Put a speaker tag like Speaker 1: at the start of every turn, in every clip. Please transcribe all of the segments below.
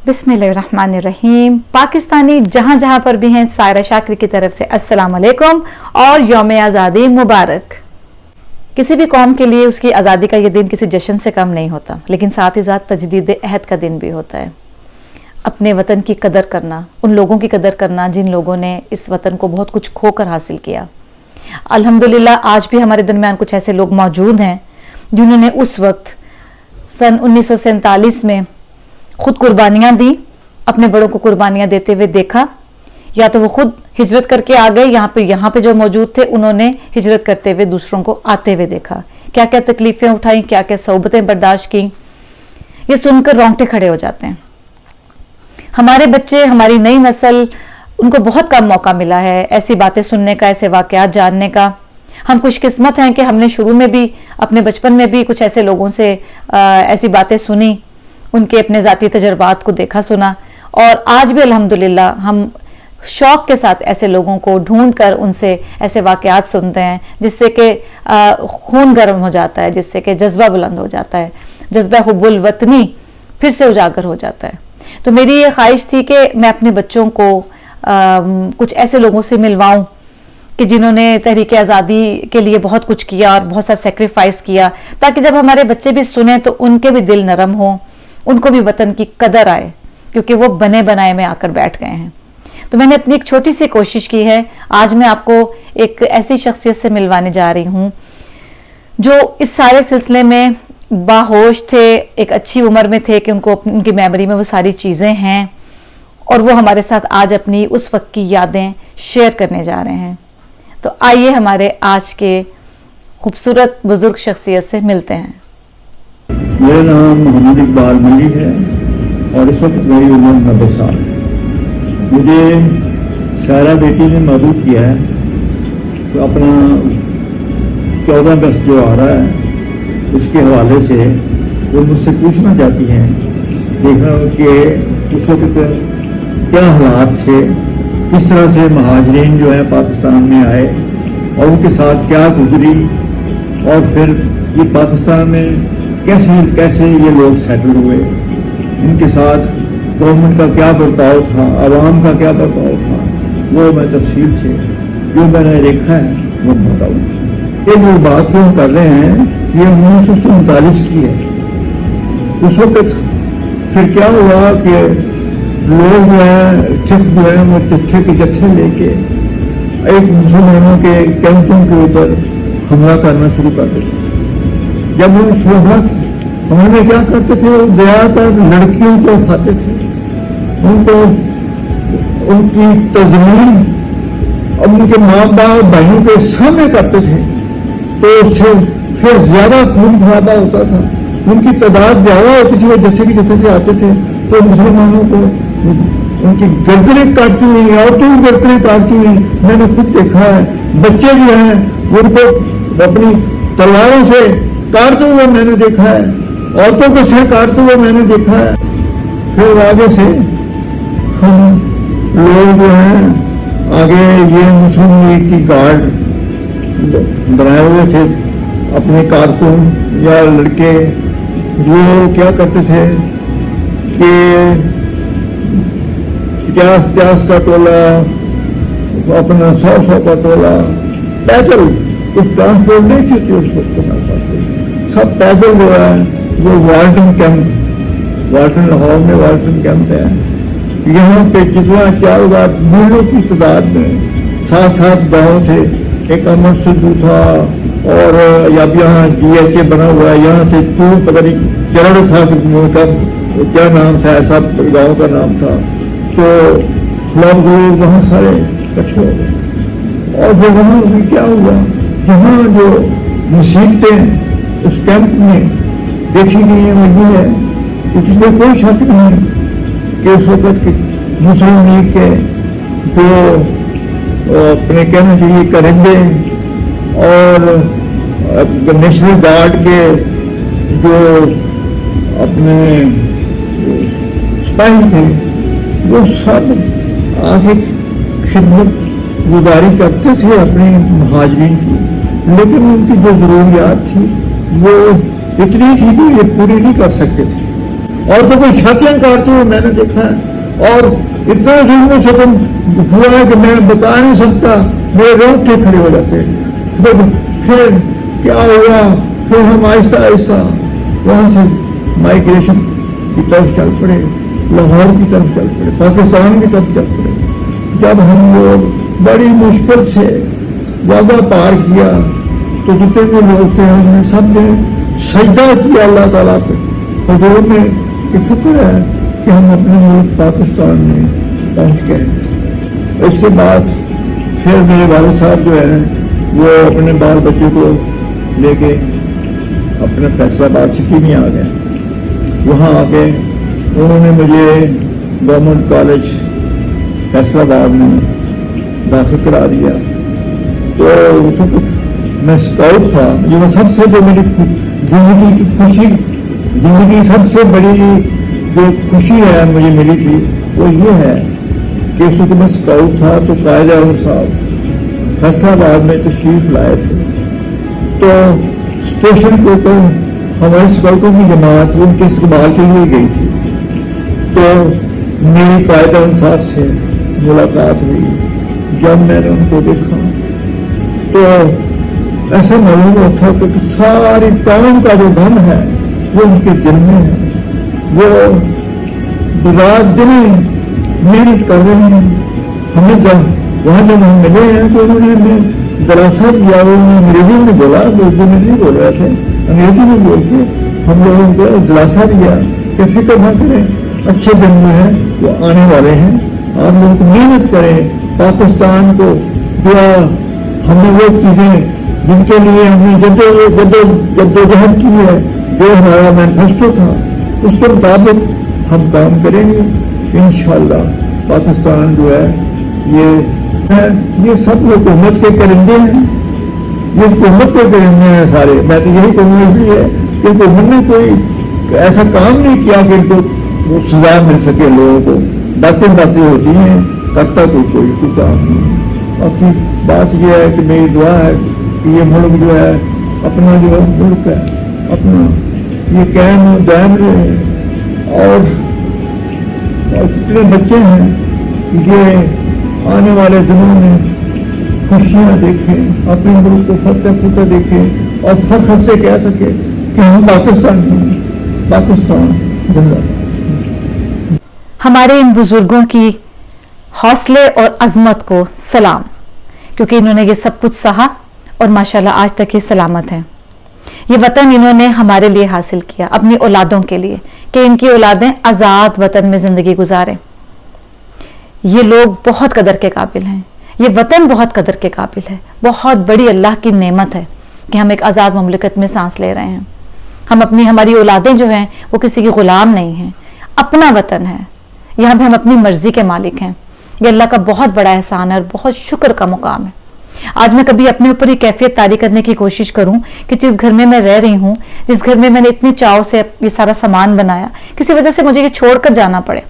Speaker 1: बिस्मिल्लाहिर्रहमानिर्रहीम। पाकिस्तानी जहां जहां पर भी हैं, सायरा शाकरी की तरफ से अस्सलाम वालेकुम और यौम आज़ादी मुबारक। किसी भी कौम के लिए उसकी आज़ादी का ये दिन किसी जश्न से कम नहीं होता, लेकिन साथ ही साथ तजदीद अहद का दिन भी होता है। अपने वतन की कदर करना, उन लोगों की कदर करना जिन लोगों ने इस वतन को बहुत कुछ खोकर हासिल किया। अल्हम्दुलिल्लाह आज भी हमारे दरमियान कुछ ऐसे लोग मौजूद हैं जिन्होंने उस वक्त सन 1947 में खुद कुर्बानियां दी, अपने बड़ों को कुर्बानियां देते हुए देखा। या तो वो खुद हिजरत करके आ गए, यहाँ पे जो मौजूद थे उन्होंने हिजरत करते हुए दूसरों को आते हुए देखा। क्या क्या तकलीफें उठाई, क्या क्या सोबतें बर्दाश्त की, ये सुनकर रोंगटे खड़े हो जाते हैं। हमारे बच्चे, हमारी नई नस्ल, उनको बहुत कम मौका मिला है ऐसी बातें सुनने का, ऐसे वाकयात जानने का। हम खुशकिस्मत हैं कि हमने शुरू में भी, अपने बचपन में भी कुछ ऐसे लोगों से ऐसी बातें सुनी, उनके अपने ज़ाती तजर्बात को देखा सुना, और आज भी अल्हम्दुलिल्लाह हम शौक़ के साथ ऐसे लोगों को ढूंढ कर उनसे ऐसे वाक़यात सुनते हैं जिससे कि खून गर्म हो जाता है, जिससे कि जज्बा बुलंद हो जाता है, जज्बा हुब्बुल वतनी फिर से उजागर हो जाता है। तो मेरी ये ख्वाहिश थी कि मैं अपने बच्चों को कुछ ऐसे लोगों से मिलवाऊँ कि जिन्होंने तहरीक आज़ादी के लिए बहुत कुछ किया और बहुत सा सेक्रीफाइस किया, ताकि जब हमारे बच्चे भी सुने तो उनके भी दिल नरम हो, उनको भी वतन की कदर आए, क्योंकि वो बने बनाए में आकर बैठ गए हैं। तो मैंने अपनी एक छोटी सी कोशिश की है। आज मैं आपको एक ऐसी शख्सियत से मिलवाने जा रही हूँ जो इस सारे सिलसिले में बाहोश थे, एक अच्छी उम्र में थे कि उनकी मेमोरी में वो सारी चीज़ें हैं, और वो हमारे साथ आज अपनी उस वक्त की यादें शेयर करने जा रहे हैं। तो आइए हमारे आज के खूबसूरत बुजुर्ग शख्सियत से मिलते हैं।
Speaker 2: मेरा नाम मोहम्मद इकबाल मलिक है और इस वक्त मेरी उम्र 90 साल। मुझे सायरा बेटी ने मदद किया है, तो अपना 14 अगस्त जो आ रहा है उसके हवाले से वो मुझसे पूछना चाहती हैं, देखना कि उस वक्त क्या हालात थे, किस तरह से महाजरीन जो है पाकिस्तान में आए और उनके साथ क्या गुजरी, और फिर ये पाकिस्तान में कैसे कैसे ये लोग सेटल हुए, इनके साथ गवर्नमेंट का क्या बर्ताव था, आवाम का क्या बर्ताव था, वो मैं तफसील से जो मैंने देखा है वो बताऊँ। ये जो बात हम कर रहे हैं ये 1939 की है। उस वक्त फिर क्या हुआ कि लोग जो है सिख जो है वो चिट्ठे के जत्थे लेके एक मुसलमानों के कैंपों के ऊपर हमला करना शुरू कर देते। जब वो उन्होंने क्या करते थे, ज्यादातर लड़कियों को उठाते थे, उनको उनकी तज़मीन और उनके माँ बाप भाइयों के सामने करते थे, तो उससे फिर ज्यादा खून खराबा होता था, उनकी तादाद ज्यादा होती थी। वो जत्थे के जत्थे से आते थे तो मुसलमानों को उनकी गर्दनें काटती हुई, औरतों की गर्दनें काटती हुई मैंने खुद देखा है। बच्चे जो हैं उनको अपनी तलवारों से काटते हुए मैंने देखा है, औरतों को सिर काटते हुए मैंने देखा है। फिर आगे से हम लोग जो हैं आगे ये मुस्लिम लीग की गार्ड बनाए हुए थे, अपने कारकुन या लड़के जो क्या करते थे कि 50 का टोला, अपना 100 का टोला, पैदल, कुछ ट्रांसपोर्ट नहीं थी उस वक्त हमारे पास, सब पैदल जो है वो वाल्टन कैंप, वाल्टन लाहौर में वाल्टन कैंप है, यहाँ पे जितना 4,000 मीलों की तादाद में 7 गाँव थे। एक अमर सिद्धू था, और अब यहाँ DHA बना हुआ है, यहाँ से चूर पता नहीं चरण था उनका क्या नाम था, ऐसा गाँव का नाम था। तो लोग वहाँ सारे इकट्ठे हो गए, और फिर वहाँ भी क्या हुआ, जहाँ जो मुसीबतें उस कैंप में देखी गई है वो ये है कि जिसमें कोई शक नहीं कि उस वक्त की मुस्लिम लीग के जो अपने कहना चाहिए करिंदे और नेशनल गार्ड के जो अपने सिपाही थे वो सब आगे खिदमत गुजारी करते थे अपने महाजरीन की, लेकिन उनकी जो जरूरियात थी वो इतनी थी कि ये पूरी नहीं कर सकते थे। और तो कोई छातियां काटते हुए मैंने देखा है, और इतना जुल्म से तुम हुआ है कि मैं बता नहीं सकता, मेरे रोंग के खड़े हो जाते हैं। फिर क्या हुआ, फिर हम आहिस्ता आहिस्ता वहाँ से माइग्रेशन की तरफ चल पड़े, लाहौर की तरफ चल पड़े, पाकिस्तान की तरफ चल पड़े। जब हम लोग बड़ी मुश्किल से वादा पार किया तो जितने भी लोग थे हमने सब ने सजदा किया अल्लाह ताला पे, हुजूर में कि शुक्र है कि हम अपने मुल्क पाकिस्तान में पहुंच गए। इसके बाद फिर मेरे वालिद साहब जो है वो अपने बाल बच्चे को लेके अपने फैसलाबाद सिटी में आ गए। वहाँ आके उन्होंने मुझे गवर्नमेंट कॉलेज फैसलाबाद में दाखिल करा दिया। तो उस वक्त मैं स्काउट था, मुझे वो सबसे जो मेरी जिंदगी की खुशी, जिंदगी सबसे बड़ी जो खुशी है मुझे मिली थी वो ये है कि उस वक्त मैं स्काउट था तो कायद आज़म साहब फैसलाबाद में तशरीफ लाए थे। तो स्टेशन को तो हमारे स्काउटों की जमात उनके इस्तेमाल के लिए गई थी। तो मेरी कायद आज़म साहब से मुलाकात हुई। जब मैंने उनको देखा तो ऐसा मालूम होता कि सारी कौम का जो गम है वो उनके दिल में है। वो रात दिन मेहनत कर रहे हैं। हमें जब वहाँ जब हम मिले हैं तो उन्होंने हमें दरासा दिया, वो अंग्रेजी में बोला, उर्दू में नहीं बोल रहे थे, अंग्रेजी में बोल के हम लोगों को दिलासा दिया कि फिक्र न करें, अच्छे दिन में है वो आने वाले हैं, आप लोग मेहनत करें, पाकिस्तान को जो हमने वो चीजें जिनके लिए हमने जद्दोजहद की है, जो हमारा मैनिफेस्टो था उसके मुताबिक हम काम करेंगे इंशाअल्लाह। पाकिस्तान जो है ये सब हुकूमत के करिंदे हैं, ये हुकूमत के करिंदे हैं सारे। मैं तो यही कहूँगा इसलिए कि हुकूमत ने कोई ऐसा काम नहीं किया कि इनको वो सजा मिल सके लोगों को। बातें होती हैं, करता कोई काम नहीं। बाकी बात यह है कि मेरी दुआ है कि ये मुल्क जो है अपना जो मुल्क है अपना ये कायम दायम रहे, और जितने बच्चे हैं ये आने वाले दिनों में खुशियाँ देखें, अपने मुल्क को फतेह फतेह देखें और फख्र से कह सके कि हम पाकिस्तान हैं, पाकिस्तान जिंदाबाद।
Speaker 1: हमारे इन बुजुर्गों की हौसले और अजमत को सलाम, क्योंकि इन्होंने ये सब कुछ सहा और माशाल्लाह आज तक ये सलामत हैं। ये वतन इन्होंने हमारे लिए हासिल किया, अपनी औलादों के लिए, कि इनकी औलादें आज़ाद वतन में ज़िंदगी गुजारें। ये लोग बहुत कदर के काबिल हैं, ये वतन बहुत कदर के काबिल है। बहुत बड़ी अल्लाह की नेमत है कि हम एक आज़ाद मुमलिकत में सांस ले रहे हैं। हम हमारी औलादें जो हैं वो किसी की गुलाम नहीं हैं, अपना वतन है, यहाँ पे हम अपनी मर्जी के मालिक हैं। ये अल्लाह का बहुत बड़ा एहसान है और बहुत शुक्र का मुकाम है। आज मैं कभी अपने ऊपर ये कैफियत तारी करने की कोशिश करूं कि जिस घर में मैं रह रही हूं, जिस घर में मैंने इतनी चाव से ये सारा सामान बनाया, किसी वजह से मुझे ये छोड़कर जाना पड़े,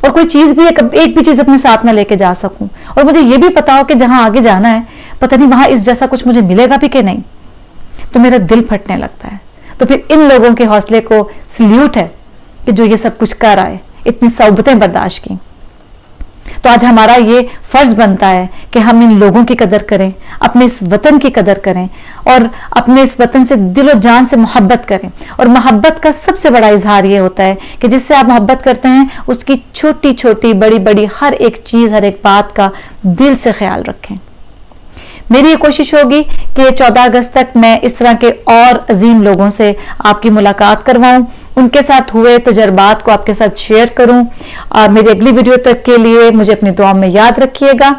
Speaker 1: और कोई चीज भी एक भी चीज अपने साथ में लेके जा सकूं, और मुझे ये भी पता हो कि जहां आगे जाना है पता नहीं वहां इस जैसा कुछ मुझे मिलेगा भी कि नहीं, तो मेरा दिल फटने लगता है। तो फिर इन लोगों के हौसले को सल्यूट है कि जो ये सब कुछ कर आए, इतनी सौबतें बर्दाश्त की। तो आज हमारा ये फर्ज बनता है कि हम इन लोगों की कदर करें, अपने इस वतन की कदर करें, और अपने इस वतन से दिलो जान से मोहब्बत करें। और मोहब्बत का सबसे बड़ा इजहार ये होता है कि जिससे आप मोहब्बत करते हैं उसकी छोटी छोटी बड़ी बड़ी हर एक चीज, हर एक बात का दिल से ख्याल रखें। मेरी ये कोशिश होगी कि 14 अगस्त तक मैं इस तरह के और अजीम लोगों से आपकी मुलाकात करवाऊं, उनके साथ हुए तजर्बात को आपके साथ शेयर करूं। और मेरी अगली वीडियो तक के लिए मुझे अपनी दुआ में याद रखिएगा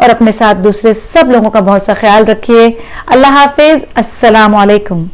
Speaker 1: और अपने साथ दूसरे सब लोगों का बहुत सा ख्याल रखिए। अल्लाह हाफिज, अस्सलाम वालेकुम।